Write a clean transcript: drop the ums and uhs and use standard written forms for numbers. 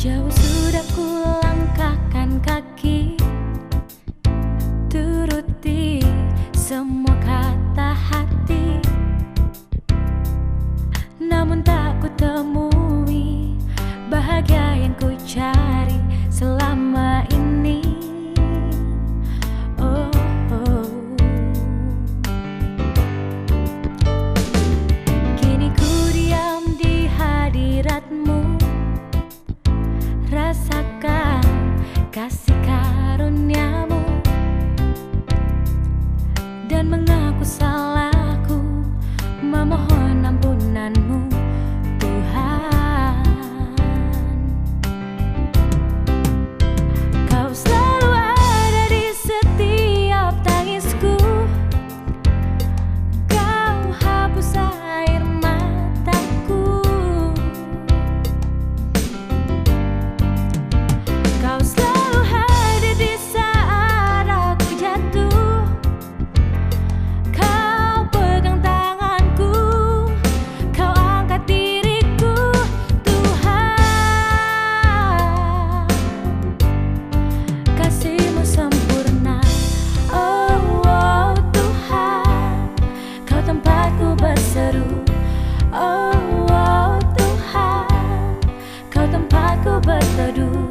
Jauh sudah ku langkahkan kaki, turuti semua kata hati, namun tak ku temui bahagia yang ku cari selama ini. Oh, oh. Kini ku diam di hadiratmu, rasakan kasih karuniamu, dan mengaku salahku, memohon ampunanmu Tuhan. Kau selalu ada di setiap tangisku, kau hapus air mataku. Kau selalu hadir di saat aku jatuh, kau pegang tanganku, kau angkat diriku Tuhan. Kasih-Mu sempurna, oh, oh Tuhan, kau tempatku berseru, oh, oh Tuhan, kau tempatku berteduh.